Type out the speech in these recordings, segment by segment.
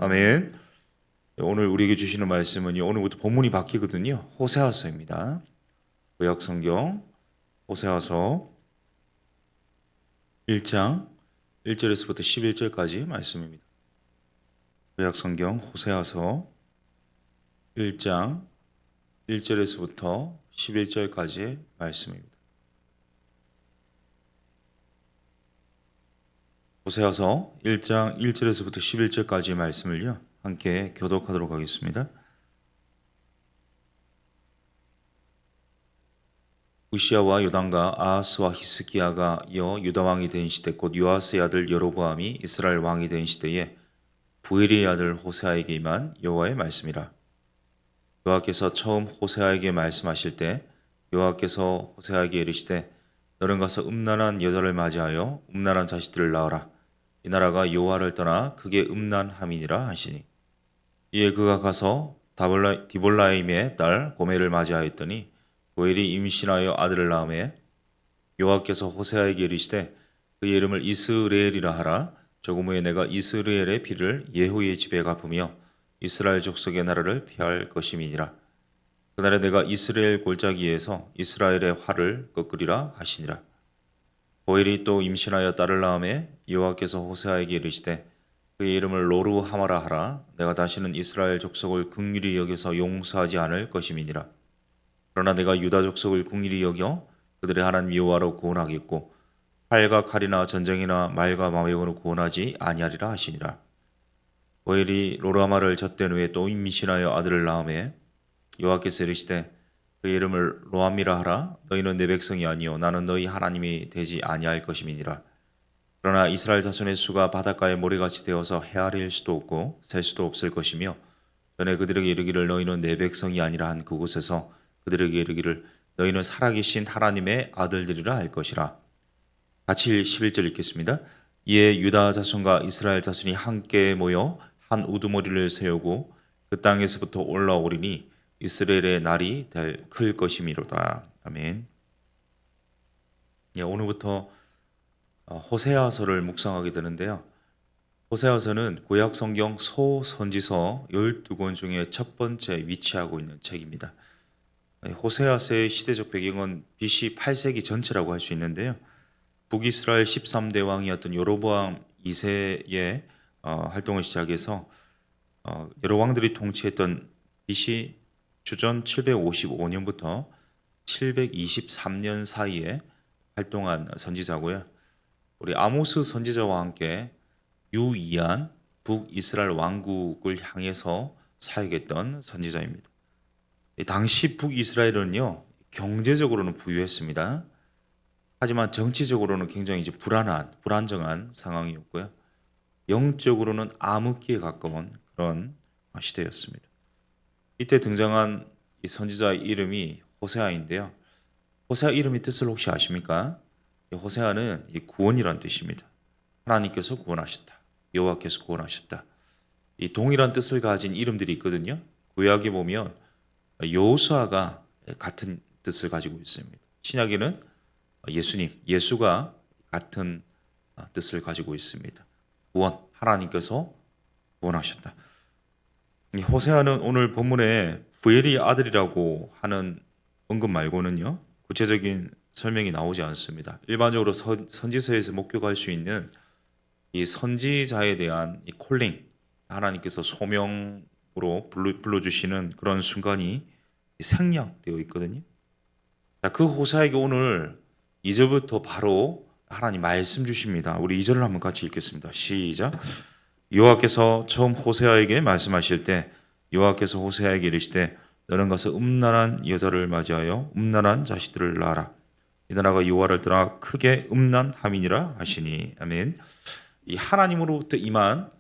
아멘. 오늘 우리에게 주시는 말씀은요. 오늘부터 본문이 바뀌거든요. 호세아서입니다. 구약 성경 호세아서 1장 1절에서부터 11절까지 말씀입니다. 구약 성경 호세아서 1장 1절에서부터 11절까지의 말씀입니다. 호세아서 1장 1절에서부터 11절까지의 말씀을요. 함께 교독하도록 하겠습니다. 우시아와 요담과 아하스와 히스기야가 이어 유다 왕이 된 시대 곧 요아스의 아들 여로보암이 이스라엘 왕이 된 시대에 부엘의 아들 호세아에게 임한 여호와의 말씀이라. 여호와께서 처음 호세아에게 말씀하실 때 여호와께서 호세아에게 이르시되 너는 가서 음란한 여자를 맞이하여 음란한 자식들을 낳으라. 이 나라가 여호와를 떠나 크게 음란함이니라 하시니 이에 그가 가서 디볼라임의 딸 고멜을 맞이하였더니 고엘이 임신하여 아들을 낳음에 여호와께서 호세아에게 이르시되 그의 이름을 이스라엘이라 하라. 조금 후에 내가 이스라엘의 피를 예후의 집에 갚으며 이스라엘 족속의 나라를 피할 것임이니라. 그날에 내가 이스라엘 골짜기에서 이스라엘의 활을 꺾으리라 하시니라. 고엘이 또 임신하여 딸을 낳음에 여호와께서 호세아에게 이르시되 그의 이름을 로르하마라 하라. 내가 다시는 이스라엘 족속을 긍휼히 여겨서 용서하지 않을 것임이니라. 그러나 내가 유다 족속을 긍휼히 여겨 그들의 하나님 여호와로 구원하겠고 칼과 칼이나 전쟁이나 말과 마병으로 구원하지 아니하리라 하시니라. 고엘이 로르하마를 젖된 후에 또 임신하여 아들을 낳음에 여호와께서 이르시되 그의 이름을 로암이라 하라. 너희는 내 백성이 아니요 나는 너희 하나님이 되지 아니할 것임이니라. 그러나 이스라엘 자손의 수가 바닷가의 모래같이 되어서 헤아릴 수도 없고 셀 수도 없을 것이며 전에 그들에게 이르기를 너희는 내 백성이 아니라 한 그곳에서 그들에게 이르기를 너희는 살아계신 하나님의 아들들이라 할 것이라. 같이 11절 읽겠습니다. 이에 유다 자손과 이스라엘 자손이 함께 모여 한 우두머리를 세우고 그 땅에서부터 올라오리니 이스라엘의 날이 클 것이미로다. 아멘. 오늘부터 호세아서를 묵상하게 되는데요. 호세아서는 구약 성경 소선지서 12권 중에 첫 번째 위치하고 있는 책입니다. 호세아서의 시대적 배경은 BC 8세기 전체라고 할 수 있는데요. 북이스라엘 13대 왕이었던 여로보암 2세의 활동을 시작해서 여러 왕들이 통치했던 BC 주전 755년부터 723년 사이에 활동한 선지자고요. 우리 아모스 선지자와 함께 유이한 북이스라엘 왕국을 향해서 사역했던 선지자입니다. 당시 북이스라엘은요 경제적으로는 부유했습니다. 하지만 정치적으로는 굉장히 불안정한 상황이었고요. 영적으로는 암흑기에 가까운 그런 시대였습니다. 이때 등장한 이 선지자의 이름이 호세아인데요. 호세아 이름의 뜻을 혹시 아십니까? 호세아는 이 구원이란 뜻입니다. 하나님께서 구원하셨다. 여호와께서 구원하셨다. 이 동일한 뜻을 가진 이름들이 있거든요. 구약에 보면 여호수아가 같은 뜻을 가지고 있습니다. 신약에는 예수님, 예수가 같은 뜻을 가지고 있습니다. 구원, 하나님께서 구원하셨다. 호세아는 오늘 본문에 부엘의 아들이라고 하는 언급 말고는요. 구체적인 설명이 나오지 않습니다. 일반적으로 선지서에서 목격할 수 있는 이 선지자에 대한 이 콜링, 하나님께서 소명으로 불러주시는 그런 순간이 생략되어 있거든요. 그 호세아에게 오늘 2절부터 바로 하나님 말씀 주십니다. 우리 2절을 한번 같이 읽겠습니다. 시작. 여호와께서 처음 호세아에게 말씀하실 때 여호와께서 호세아에게 이르시되 너는 가서 음란한 여자를 맞이하여 음란한 자식들을 낳아라. 이 나라가 여호와를 떠나 크게 음란함이니라 하시니. 아멘. 이 하나님으로부터 임한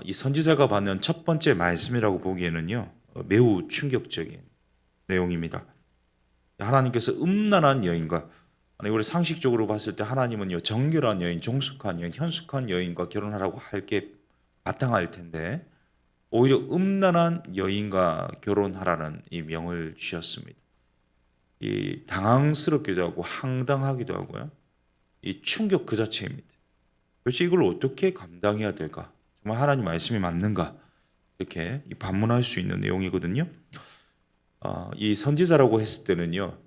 이 선지자가 받는 첫 번째 말씀이라고 보기에는요 매우 충격적인 내용입니다. 하나님께서 음란한 여인과 우리 상식적으로 봤을 때 하나님은요 정결한 여인, 종숙한 여인, 현숙한 여인과 결혼하라고 할 게 마땅할 텐데 오히려 음란한 여인과 결혼하라는 이 명을 주셨습니다. 이 당황스럽기도 하고 황당하기도 하고요. 이 충격 그 자체입니다. 도대체 이걸 어떻게 감당해야 될까? 정말 하나님 말씀이 맞는가 이렇게 반문할 수 있는 내용이거든요. 이 선지자라고 했을 때는요,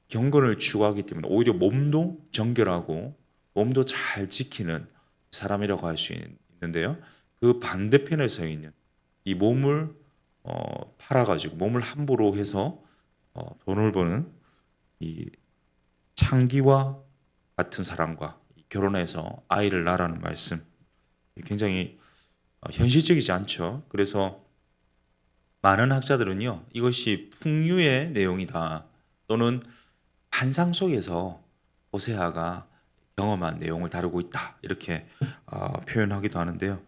경건을 추구하기 때문에 오히려 몸도 정결하고 몸도 잘 지키는 사람이라고 할 수 있는데요. 그 반대편에 서 있는 이 몸을 팔아가지고 몸을 함부로 해서 돈을 버는 이 창기와 같은 사람과 결혼해서 아이를 낳으라는 말씀, 굉장히 현실적이지 않죠. 그래서 많은 학자들은요, 이것이 풍류의 내용이다 또는 환상 속에서 호세아가 경험한 내용을 다루고 있다 이렇게 표현하기도 하는데요.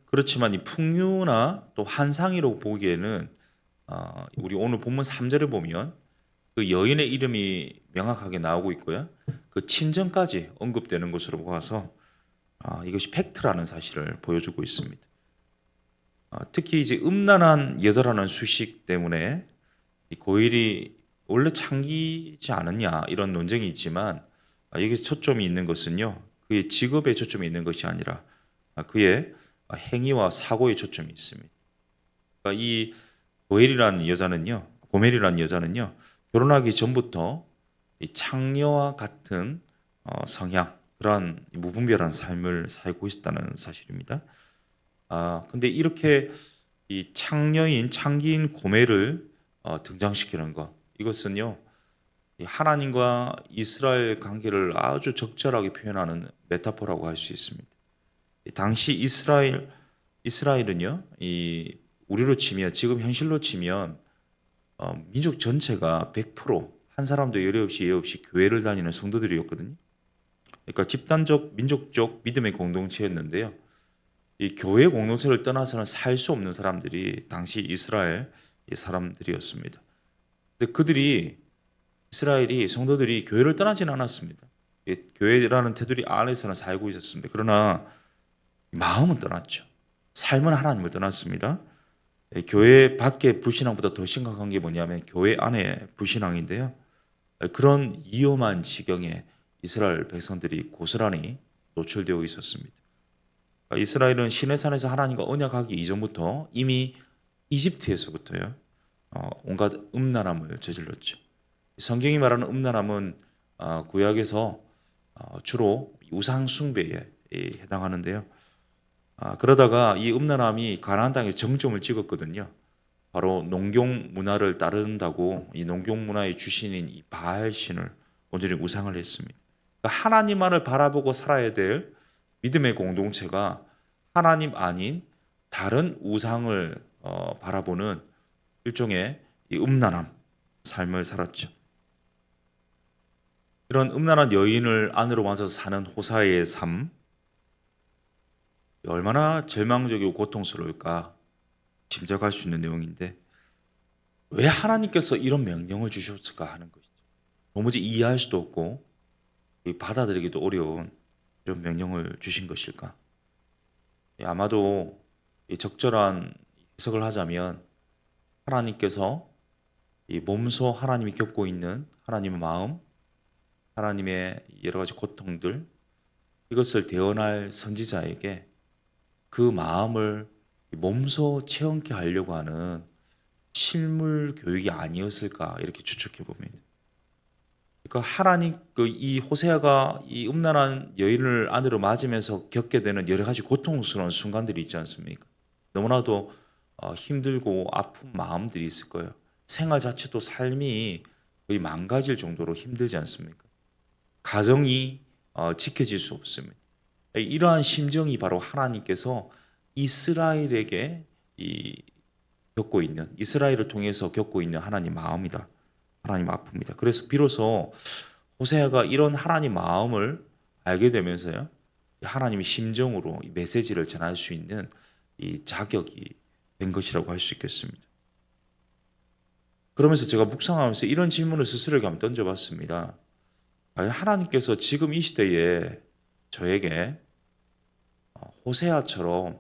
그렇지만 이 풍류나 또 환상이라고 보기에는 우리 오늘 본문 3절에 보면 그 여인의 이름이 명확하게 나오고 있고요. 그 친정까지 언급되는 것으로 보아서 이것이 팩트라는 사실을 보여주고 있습니다. 특히 이제 음란한 여자라는 수식 때문에 이 고일이 원래 창기지 않았냐 이런 논쟁이 있지만 여기서 초점이 있는 것은요, 그의 직업에 초점이 있는 것이 아니라 그의 행위와 사고에 초점이 있습니다. 그러니까 이 고멜이라는 여자는요 결혼하기 전부터 이 창녀와 같은 성향, 그러한 무분별한 삶을 살고 있다는 사실입니다. 근데 이렇게 이 창기인 고멜을 등장시키는 것, 이것은요 이 하나님과 이스라엘 관계를 아주 적절하게 표현하는 메타포라고 할 수 있습니다. 당시 이스라엘은요, 이 우리로 치면 지금 현실로 치면 민족 전체가 100%한 사람도 예외 없이 교회를 다니는 성도들이었거든요. 그러니까 집단적 민족적 믿음의 공동체였는데요. 이 교회 공동체를 떠나서는 살 수 없는 사람들이 당시 이스라엘 사람들이었습니다. 근데 이스라엘이 성도들이 교회를 떠나지는 않았습니다. 교회라는 테두리 안에서는 살고 있었습니다. 그러나 마음은 떠났죠. 삶은 하나님을 떠났습니다. 교회 밖의 불신앙보다 더 심각한 게 뭐냐면 교회 안의 불신앙인데요. 그런 위험한 지경에 이스라엘 백성들이 고스란히 노출되어 있었습니다. 이스라엘은 시내산에서 하나님과 언약하기 이전부터 이미 이집트에서부터요 온갖 음란함을 저질렀죠. 성경이 말하는 음란함은 구약에서 주로 우상 숭배에 해당하는데요. 그러다가 이 음란함이 가나안 땅에 정점을 찍었거든요. 바로 농경 문화를 따른다고 이 농경 문화의 주신인 이 바알 신을 온전히 우상을 했습니다. 그러니까 하나님만을 바라보고 살아야 될 믿음의 공동체가 하나님 아닌 다른 우상을 바라보는 일종의 이 음란함 삶을 살았죠. 이런 음란한 여인을 아내로 맞아서 사는 호사의 삶, 얼마나 절망적이고 고통스러울까 짐작할 수 있는 내용인데, 왜 하나님께서 이런 명령을 주셨을까 하는 것이죠. 도무지 이해할 수도 없고 받아들이기도 어려운 이런 명령을 주신 것일까. 아마도 적절한 해석을 하자면 하나님께서 이 몸소 하나님이 겪고 있는 하나님의 마음, 하나님의 여러 가지 고통들, 이것을 대언할 선지자에게 그 마음을 몸소 체험케 하려고 하는 실물 교육이 아니었을까 이렇게 추측해 봅니다. 그러니까 하나님 이 호세아가 이 음란한 여인을 아내로 맞으면서 겪게 되는 여러 가지 고통스러운 순간들이 있지 않습니까? 너무나도 힘들고 아픈 마음들이 있을 거예요. 생활 자체도 삶이 거의 망가질 정도로 힘들지 않습니까? 가정이 지켜질 수 없습니다. 이러한 심정이 바로 하나님께서 이스라엘에게 이스라엘을 통해서 겪고 있는 하나님 마음이다. 하나님 아픕니다. 그래서 비로소 호세아가 이런 하나님 마음을 알게 되면서요, 하나님의 심정으로 이 메시지를 전할 수 있는 이 자격이 된 것이라고 할 수 있겠습니다. 그러면서 제가 묵상하면서 이런 질문을 스스로에게 한번 던져봤습니다. 하나님께서 지금 이 시대에 저에게 호세아처럼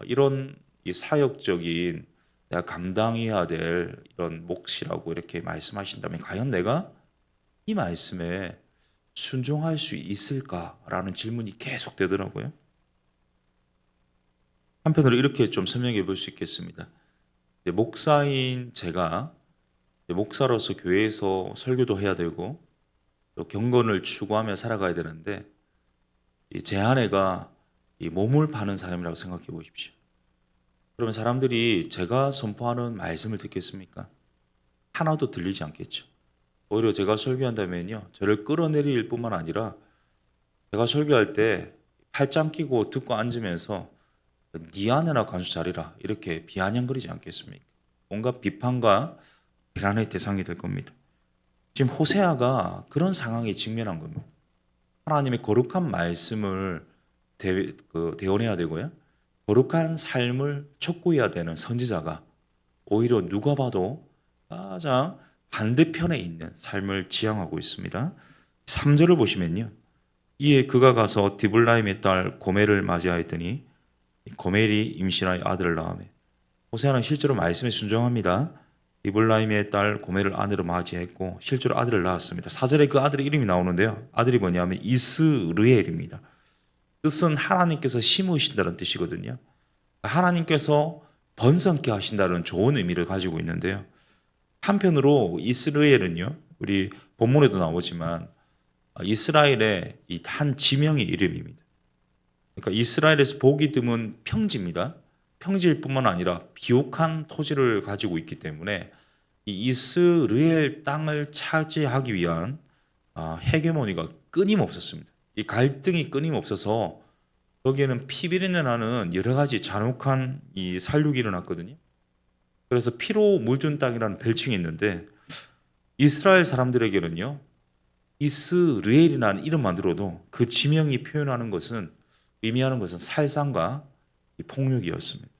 이런 이 사역적인 내가 감당해야 될 이런 몫이라고 이렇게 말씀하신다면 과연 내가 이 말씀에 순종할 수 있을까라는 질문이 계속 되더라고요. 한편으로 이렇게 좀 설명해 볼 수 있겠습니다. 목사인 제가 목사로서 교회에서 설교도 해야 되고 또 경건을 추구하며 살아가야 되는데 제 아내가 이 몸을 파는 사람이라고 생각해 보십시오. 그러면 사람들이 제가 선포하는 말씀을 듣겠습니까? 하나도 들리지 않겠죠. 오히려 제가 설교한다면요, 저를 끌어내릴 뿐만 아니라 제가 설교할 때 팔짱 끼고 듣고 앉으면서 네 아내나 간수 잘해라 이렇게 비아냥거리지 않겠습니까? 온갖 비판과 비난의 대상이 될 겁니다. 지금 호세아가 그런 상황에 직면한 겁니다. 하나님의 거룩한 말씀을 대원해야 되고요. 거룩한 삶을 촉구해야 되는 선지자가 오히려 누가 봐도 가장 반대편에 있는 삶을 지향하고 있습니다. 3절을 보시면요. 이에 그가 가서 디블라임의 딸 고멜을 맞이하였더니 고멜이 임신하여 아들을 낳으며 호세아는 실제로 말씀에 순종합니다. 디블라임의 딸 고멜을 아내로 맞이했고 실제로 아들을 낳았습니다. 4절에 그 아들의 이름이 나오는데요. 아들이 뭐냐면 이스르엘입니다. 뜻은 하나님께서 심으신다는 뜻이거든요. 하나님께서 번성케 하신다는 좋은 의미를 가지고 있는데요. 한편으로 이스라엘은요, 우리 본문에도 나오지만 이스라엘의 이 한 지명의 이름입니다. 그러니까 이스라엘에서 보기 드문 평지입니다. 평지일 뿐만 아니라 비옥한 토지를 가지고 있기 때문에 이 이스라엘 땅을 차지하기 위한 헤게모니가 끊임없었습니다. 이 갈등이 끊임없어서 거기에는 피비린내 나는 여러 가지 잔혹한 이 살육이 일어났거든요. 그래서 피로 물든 땅이라는 별칭이 있는데 이스라엘 사람들에게는요, 이스라엘이라는 이름만 들어도 그 지명이 표현하는 것은 의미하는 것은 살상과 폭력이었습니다.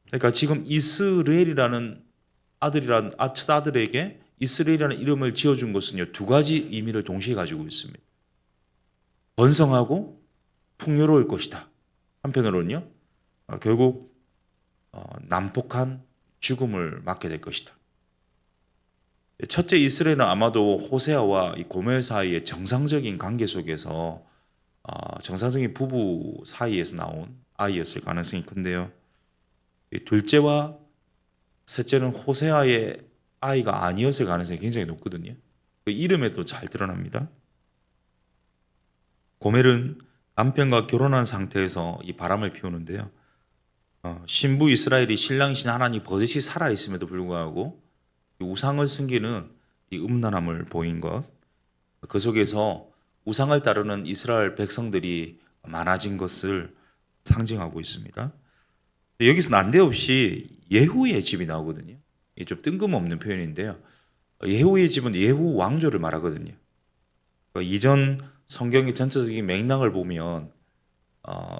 그러니까 지금 이스라엘이라는 첫 아들에게 이스라엘이라는 이름을 지어준 것은요, 두 가지 의미를 동시에 가지고 있습니다. 번성하고 풍요로울 것이다. 한편으로는요, 결국 난폭한 죽음을 맞게 될 것이다. 첫째 이스라엘은 아마도 호세아와 이 고멜 사이의 정상적인 관계 속에서 정상적인 부부 사이에서 나온 아이였을 가능성이 큰데요. 둘째와 셋째는 호세아의 아이가 아니었을 가능성이 굉장히 높거든요. 그 이름에도 잘 드러납니다. 고멜은 남편과 결혼한 상태에서 이 바람을 피우는데요. 신부 이스라엘이 신랑이신 하나님 버젓이 살아있음에도 불구하고 우상을 숨기는 이 음란함을 보인 것, 그 속에서 우상을 따르는 이스라엘 백성들이 많아진 것을 상징하고 있습니다. 여기서 난데없이 예후의 집이 나오거든요. 이게 좀 뜬금없는 표현인데요. 예후의 집은 예후 왕조를 말하거든요. 그러니까 이전 성경의 전체적인 맥락을 보면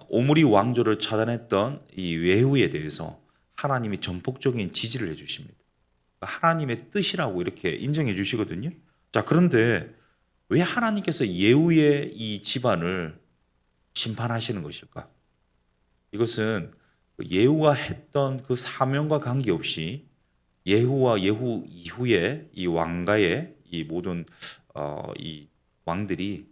오므리 왕조를 차단했던 이 예후에 대해서 하나님이 전폭적인 지지를 해주십니다. 하나님의 뜻이라고 이렇게 인정해 주시거든요. 자, 그런데 왜 하나님께서 예후의 이 집안을 심판하시는 것일까? 이것은 예후가 했던 그 사명과 관계없이 예후와 예후 이후에 이 왕가의 이 모든 이 왕들이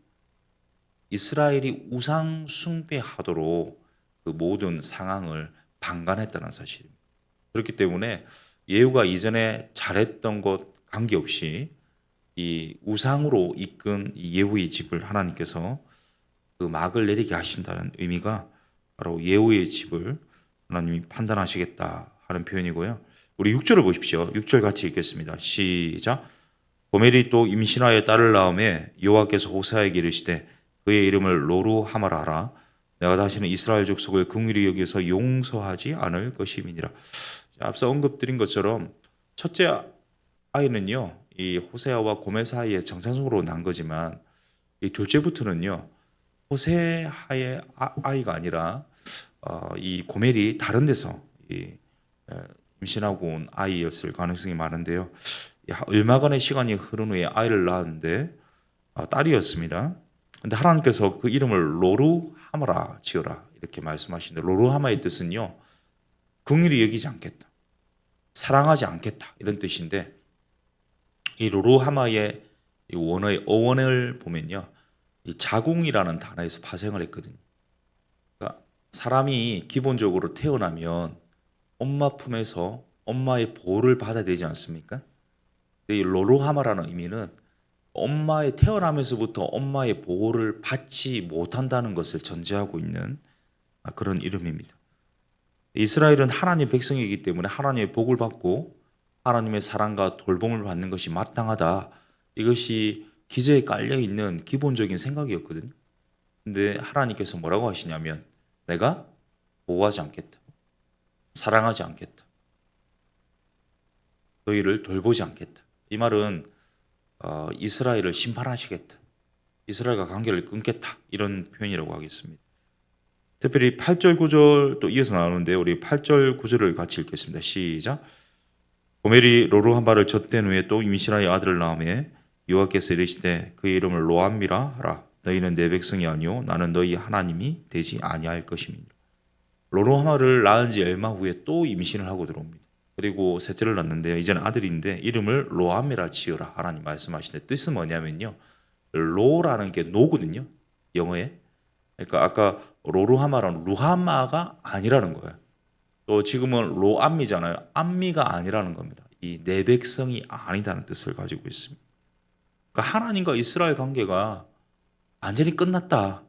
이스라엘이 우상 숭배하도록 그 모든 상황을 방관했다는 사실입니다. 그렇기 때문에 예후가 이전에 잘했던 것 관계없이 이 우상으로 이끈 이 예후의 집을 하나님께서 그 막을 내리게 하신다는 의미가 바로 예후의 집을 하나님이 판단하시겠다 하는 표현이고요. 우리 6절을 보십시오. 6절 같이 읽겠습니다. 시작. 고멜이 또 임신하여 딸을 낳음에 여호와께서 호세아에게 이르시되 그의 이름을 로루하마라 하라. 내가 다시는 이스라엘 족속을 긍휼히 여기서 용서하지 않을 것임이니라. 앞서 언급드린 것처럼 첫째 아이는요, 이 호세아와 고멜 사이에 정상적으로 난 거지만 이 둘째부터는요, 호세아의 아이가 아니라 이 고멜이 다른 데서 임신하고 온 아이였을 가능성이 많은데요. 얼마간의 시간이 흐른 후에 아이를 낳았는데 딸이었습니다. 근데 하나님께서 그 이름을 로루하마라 지어라 이렇게 말씀하시는데 로루하마의 뜻은요, 긍휼히 여기지 않겠다, 사랑하지 않겠다 이런 뜻인데 이 로루하마의 이 원어의 어원을 보면요, 이 자궁이라는 단어에서 파생을 했거든요. 그러니까 사람이 기본적으로 태어나면 엄마 품에서 엄마의 보호를 받아야 되지 않습니까? 이 로로하마라는 의미는 엄마의 태어나면서부터 엄마의 보호를 받지 못한다는 것을 전제하고 있는 그런 이름입니다. 이스라엘은 하나님 백성이기 때문에 하나님의 복을 받고 하나님의 사랑과 돌봄을 받는 것이 마땅하다. 이것이 기저에 깔려 있는 기본적인 생각이었거든요. 근데 하나님께서 뭐라고 하시냐면 내가 보호하지 않겠다. 사랑하지 않겠다. 너희를 돌보지 않겠다. 이 말은 이스라엘을 심판하시겠다. 이스라엘과 관계를 끊겠다. 이런 표현이라고 하겠습니다. 특별히 8절 9절 또 이어서 나오는데 우리 8절 9절을 같이 읽겠습니다. 시작. 고멜이 로루함바를 젖된 후에 또 임신하여 아들을 낳으매 여호와께서 이르시되 그의 이름을 로암미라 하라. 너희는 내 백성이 아니요 나는 너희 하나님이 되지 아니할 것임이니라. 로루함바를 낳은 지 얼마 후에 또 임신을 하고 들어옵니다. 그리고 셋째를 낳는데요. 이제는 아들인데 이름을 로암미라 지으라. 하나님 말씀하시는데 뜻은 뭐냐면요. 로라는 게 노거든요. 영어에. 그러니까 아까 로루하마라는 루하마가 아니라는 거예요. 또 지금은 로암미잖아요. 암미가 아니라는 겁니다. 이 내 백성이 아니다는 뜻을 가지고 있습니다. 그러니까 하나님과 이스라엘 관계가 완전히 끝났다.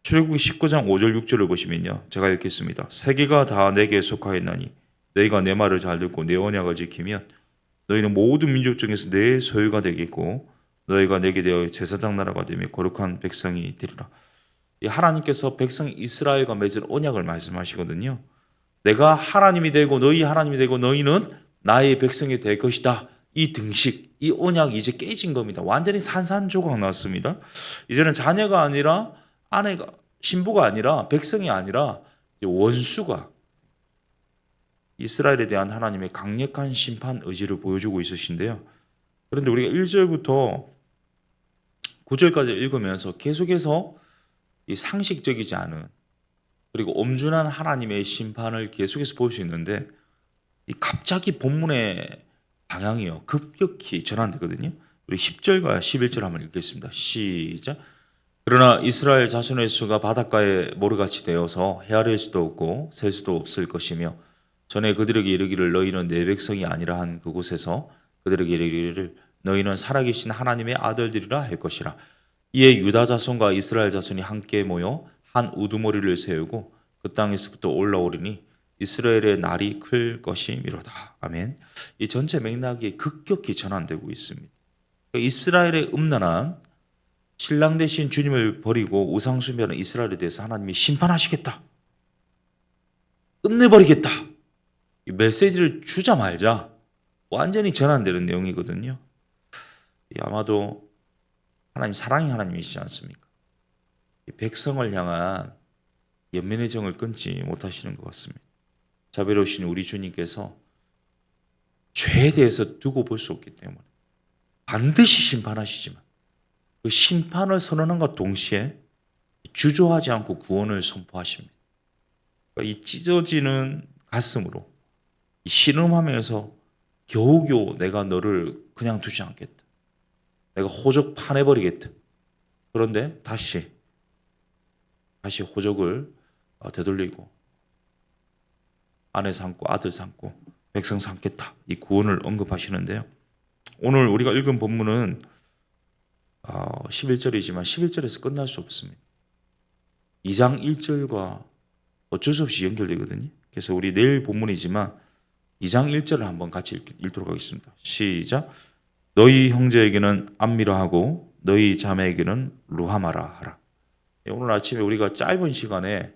출애굽기 19장 5절 6절을 보시면요. 제가 읽겠습니다. 세계가 다 내게 속하였나니 너희가 내 말을 잘 듣고 내 언약을 지키면 너희는 모든 민족 중에서 내 소유가 되겠고 너희가 내게 되어 제사장 나라가 되며 거룩한 백성이 되리라. 하나님께서 백성 이스라엘과 맺은 언약을 말씀하시거든요. 내가 하나님이 되고 너희 하나님이 되고 너희는 나의 백성이 될 것이다. 이 등식, 이 언약이 이제 깨진 겁니다. 완전히 산산조각 났습니다. 이제는 자녀가 아니라 아내가, 신부가 아니라 백성이 아니라 원수가 이스라엘에 대한 하나님의 강력한 심판 의지를 보여주고 있으신데요. 그런데 우리가 1절부터 9절까지 읽으면서 계속해서 이 상식적이지 않은 그리고 엄준한 하나님의 심판을 계속해서 볼 수 있는데 이 갑자기 본문의 방향이요 급격히 전환되거든요. 우리 10절과 11절 한번 읽겠습니다. 시작. 그러나 이스라엘 자손의 수가 바닷가에 모래같이 되어서 헤아릴 수도 없고 셀 수도 없을 것이며 전에 그들에게 이르기를 너희는 내 백성이 아니라 한 그곳에서 그들에게 이르기를 너희는 살아계신 하나님의 아들들이라 할 것이라. 이에 유다 자손과 이스라엘 자손이 함께 모여 한 우두머리를 세우고 그 땅에서부터 올라오리니 이스라엘의 날이 클 것이미로다. 아멘. 이 전체 맥락이 급격히 전환되고 있습니다. 이스라엘의 음란한 신랑 대신 주님을 버리고 우상 숭배하는 이스라엘에 대해서 하나님이 심판하시겠다. 끝내버리겠다. 이 메시지를 주자마자 완전히 전환되는 내용이거든요. 아마도 하나님 사랑의 하나님이시지 않습니까? 백성을 향한 연민의 정을 끊지 못하시는 것 같습니다. 자비로우신 우리 주님께서 죄에 대해서 두고 볼 수 없기 때문에 반드시 심판하시지만 그 심판을 선언함과 동시에 주저하지 않고 구원을 선포하십니다. 이 찢어지는 가슴으로 신음하면서 겨우겨우 내가 너를 그냥 두지 않겠다. 내가 호적 파내버리겠다. 그런데 다시 호적을 되돌리고 아내 삼고 아들 삼고 백성 삼겠다. 이 구원을 언급하시는데요. 오늘 우리가 읽은 본문은 11절이지만 11절에서 끝날 수 없습니다. 2장 1절과 어쩔 수 없이 연결되거든요. 그래서 우리 내일 본문이지만 2장 1절을 한번 같이 읽도록 하겠습니다. 시작. 너희 형제에게는 암미라 하고 너희 자매에게는 루하마라 하라. 오늘 아침에 우리가 짧은 시간에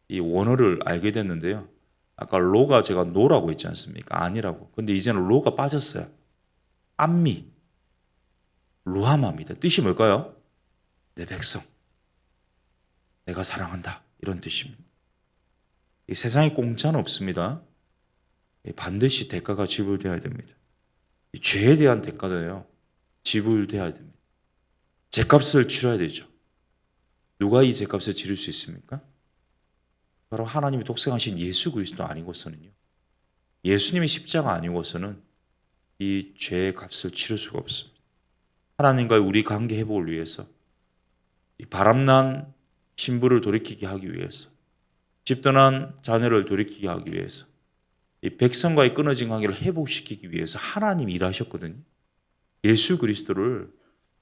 이 원어를 알게 됐는데요. 아까 로가 제가 노라고 했지 않습니까? 아니라고. 근데 이제는 로가 빠졌어요. 암미, 루하마입니다. 뜻이 뭘까요? 내 백성, 내가 사랑한다. 이런 뜻입니다. 이 세상에 공짜는 없습니다. 반드시 대가가 지불되어야 됩니다. 이 죄에 대한 대가도요. 지불되어야 됩니다. 죄값을 치러야 되죠. 누가 이 죄값을 치를 수 있습니까? 바로 하나님이 독생하신 예수 그리스도 아니고서는요. 예수님의 십자가 아니고서는 이 죄의 값을 치를 수가 없습니다. 하나님과의 우리 관계 회복을 위해서 이 바람난 신부를 돌이키게 하기 위해서 집 떠난 자녀를 돌이키게 하기 위해서, 이 백성과의 끊어진 관계를 회복시키기 위해서 하나님이 일하셨거든요. 예수 그리스도를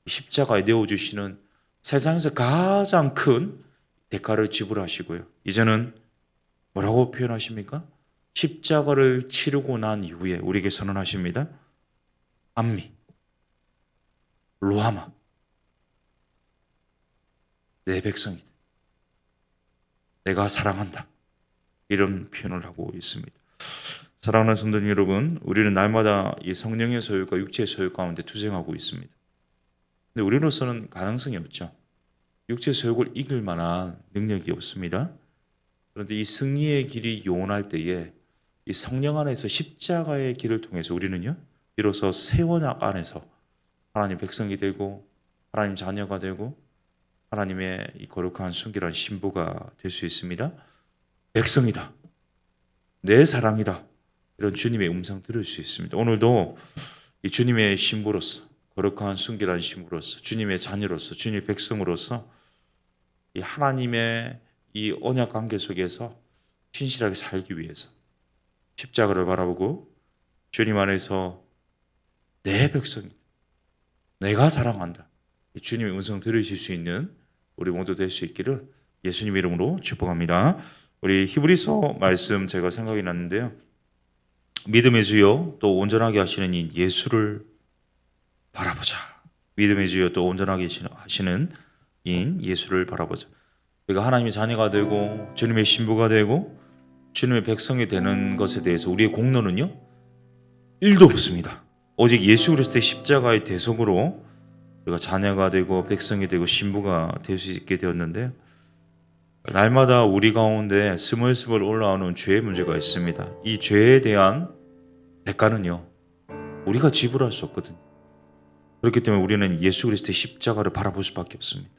십자가에 내어주시는 세상에서 가장 큰 대가를 지불하시고요. 이제는 뭐라고 표현하십니까? 십자가를 치르고 난 이후에 우리에게 선언하십니다. 암미, 루하마, 내 백성이다. 내가 사랑한다. 이런 표현을 하고 있습니다. 사랑하는 성도님 여러분, 우리는 날마다 이 성령의 소유과 육체의 소유 가운데 투쟁하고 있습니다. 근데 우리로서는 가능성이 없죠. 육체의 소유를 이길 만한 능력이 없습니다. 그런데 이 승리의 길이 요원할 때에 이 성령 안에서 십자가의 길을 통해서 우리는요, 비로소 새 언약 안에서 하나님 백성이 되고 하나님 자녀가 되고 하나님의 이 거룩한 순결한 신부가 될 수 있습니다. 백성이다. 내 사랑이다. 이런 주님의 음성 들을 수 있습니다. 오늘도 이 주님의 신부로서, 거룩한 순결한 신부로서, 주님의 자녀로서, 주님의 백성으로서 이 하나님의 이 언약 관계 속에서 신실하게 살기 위해서 십자가를 바라보고 주님 안에서 내 백성이다. 내가 사랑한다. 주님의 음성 들으실 수 있는 우리 모두 될 수 있기를 예수님 이름으로 축복합니다. 우리 히브리서 말씀 제가 생각이 났는데요. 믿음의 주요 또 온전하게 하시는 이 예수를 바라보자. 믿음의 주요 또 온전하게 하시는 인 예수를 바라보자. 우리가 하나님의 자녀가 되고 주님의 신부가 되고 주님의 백성이 되는 것에 대해서 우리의 공로는요 1도 없습니다. 오직 예수 그리스도의 십자가의 대속으로 우리가 자녀가 되고 백성이 되고 신부가 될 수 있게 되었는데, 날마다 우리 가운데 스멀스멀 올라오는 죄의 문제가 있습니다. 이 죄에 대한 대가는요 우리가 지불할 수 없거든요. 그렇기 때문에 우리는 예수 그리스도의 십자가를 바라볼 수밖에 없습니다.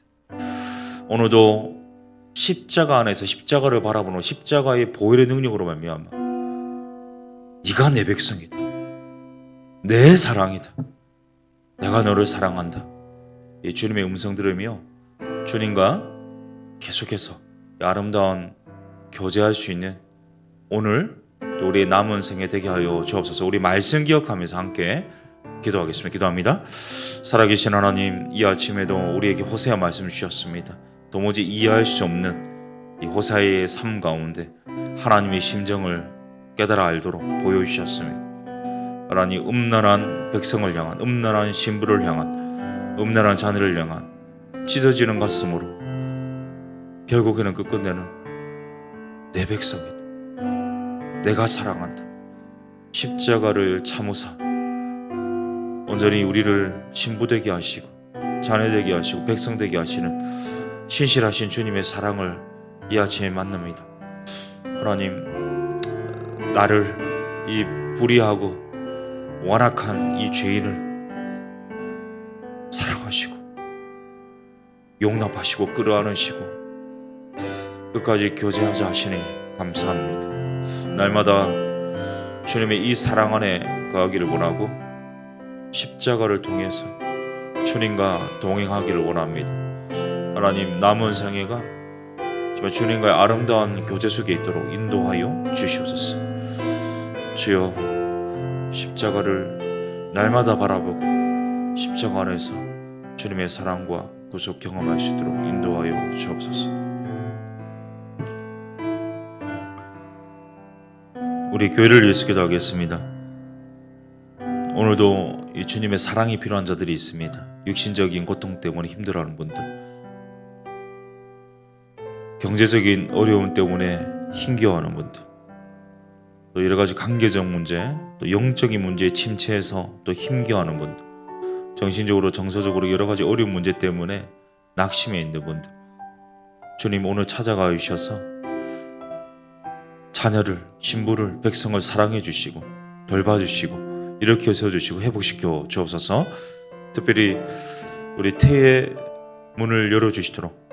오늘도 십자가 안에서 십자가를 바라보는 십자가의 보혈의 능력으로 말미암아 네가 내 백성이다. 내 사랑이다. 내가 너를 사랑한다. 이 주님의 음성 들으며 주님과 계속해서 아름다운 교제할 수 있는 오늘 또 우리의 남은 생에 되게 하여 주옵소서. 우리 말씀 기억하면서 함께 기도하겠습니다. 기도합니다. 살아계신 하나님, 이 아침에도 우리에게 호세아 말씀 주셨습니다. 도무지 이해할 수 없는 이 호세아의 삶 가운데 하나님의 심정을 깨달아 알도록 보여주셨습니다. 하나님, 음란한 백성을 향한, 음란한 신부를 향한, 음란한 자녀를 향한 찢어지는 가슴으로 결국에는 끝끝내는 내 백성이다. 내가 사랑한다. 십자가를 참으사 온전히 우리를 신부되게 하시고 자녀되게 하시고 백성되게 하시는 신실하신 주님의 사랑을 이 아침에 만납니다. 하나님, 나를 이 불의하고 완악한 이 죄인을 사랑하시고 용납하시고 끌어안으시고 끝까지 교제하자 하시니 감사합니다. 날마다 주님의 이 사랑 안에 거하기를 원하고 십자가를 통해서 주님과 동행하기를 원합니다. 하나님, 남은 생애가 정말 주님과의 아름다운 교제 속에 있도록 인도하여 주시옵소서. 주여, 십자가를 날마다 바라보고 십자가 안에서 주님의 사랑과 구속 경험할 수 있도록 인도하여 주옵소서. 우리 교회를 위해서 기도하겠습니다. 오늘도 이 주님의 사랑이 필요한 자들이 있습니다. 육신적인 고통 때문에 힘들어하는 분들, 경제적인 어려움 때문에 힘겨워하는 분들, 또 여러 가지 관계적 문제, 또 영적인 문제에 침체해서 또 힘겨워하는 분들, 정신적으로 정서적으로 여러 가지 어려운 문제 때문에 낙심해 있는 분들, 주님 오늘 찾아가 주셔서 자녀를, 신부를, 백성을 사랑해 주시고 돌봐주시고 일으켜 세워주시고 회복시켜 주옵소서. 특별히 우리 태의 문을 열어주시도록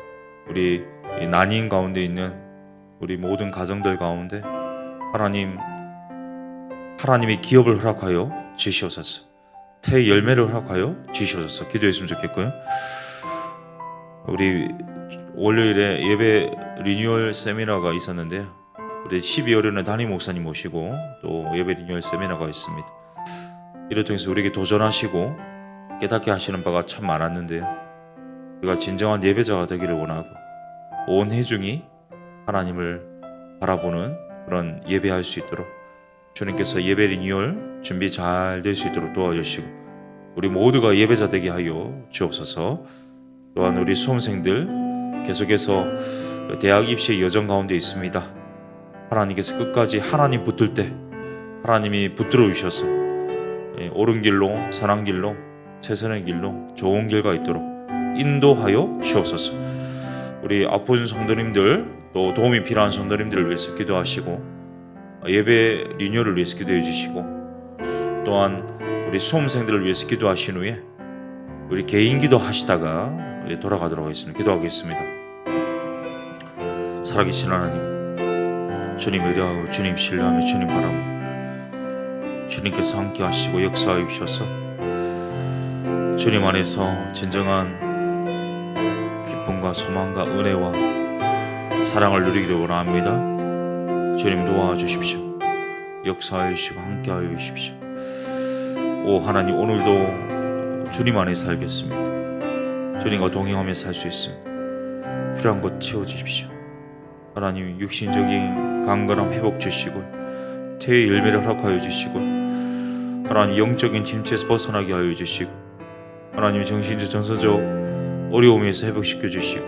우리 난임 가운데 있는 우리 모든 가정들 가운데 하나님이 기업을 허락하여 주시옵소서. 태의 열매를 허락하여 주시옵소서. 기도했으면 좋겠고요. 우리 월요일에 예배 리뉴얼 세미나가 있었는데요. 우리 12월에는 담임 목사님 모시고 또 예배 리뉴얼 세미나가 있습니다. 이를 통해서 우리에게 도전하시고 깨닫게 하시는 바가 참 많았는데요. 우리가 진정한 예배자가 되기를 원하고 온 회중이 하나님을 바라보는 그런 예배할 수 있도록 주님께서 예배 리뉴얼 준비 잘 될 수 있도록 도와주시고 우리 모두가 예배자 되게 하여 주옵소서. 또한 우리 수험생들 계속해서 대학 입시 여정 가운데 있습니다. 하나님께서 끝까지 하나님 붙들 때 하나님이 붙들어 주셔서 옳은 길로 선한 길로 최선의 길로 좋은 길가 있도록 인도하여 주옵소서. 우리 아픈 성도님들 또 도움이 필요한 성도님들을 위해서 기도하시고 예배 리뉴얼을 위해서 기도해 주시고 또한 우리 수험생들을 위해서 기도하신 후에 우리 개인 기도 하시다가 우리 돌아가도록 하겠습니다. 기도하겠습니다. 살아계신 하나님, 주님 의뢰하고 주님 신뢰하며 주님 바라고 주님께서 함께 하시고 역사하여 주셔서 주님 안에서 진정한 기쁨과 소망과 은혜와 사랑을 누리기를 원합니다. 주님 도와주십시오. 역사하여 주시고 함께하여 주십시오. 오 하나님, 오늘도 주님 안에 살겠습니다. 주님과 동행하며 살 수 있습니다. 필요한 것 채워주십시오. 하나님, 육신적인 강건함 회복 주시고 태의 열매를 허락하여 주시고 하나님, 영적인 침체에서 벗어나게 하여 주시고 하나님, 정신적 정서적 어려움에서 회복시켜 주시고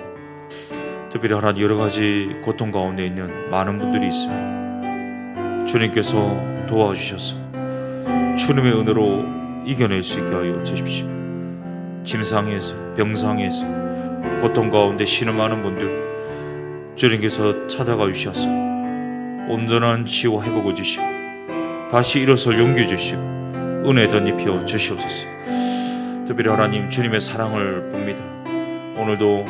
특별히 하나님, 여러 가지 고통 가운데 있는 많은 분들이 있습니다. 주님께서 도와주셔서 주님의 은혜로 이겨낼 수 있게 하여 주십시오. 짐상에서 병상에서 고통 가운데 신음하는 분들 주님께서 찾아가 주셔서 온전한 치유와 회복을 주시고 다시 일어설 용기 주시고 은혜 덧입혀 주시옵소서. 특별히 하나님, 주님의 사랑을 봅니다. 오늘도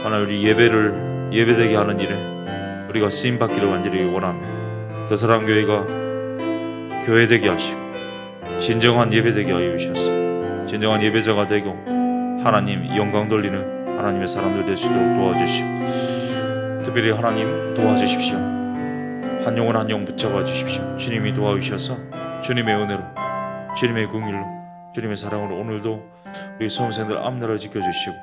하나님, 우리 예배되게 하는 일에 우리가 쓰임받기를 간절히 원합니다. 더사랑교회가 교회되게 하시고 진정한 예배되게 하여 주셔서 진정한 예배자가 되고 하나님 영광 돌리는 하나님의 사람들 될 수 있도록 도와주시고 특별히 하나님 도와주십시오. 한 영혼 한 영혼 붙잡아 주십시오. 주님이 도와주셔서 주님의 은혜로 주님의 긍휼로 주님의 사랑으로 오늘도 우리 수험생들 앞나라를 지켜주시고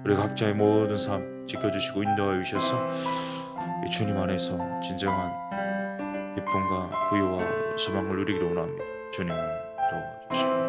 우리 각자의 모든 삶 지켜주시고 인도하여 주셔서 주님 안에서 진정한 기쁨과 부유와 소망을 누리기를 원합니다. 주님 도와주시고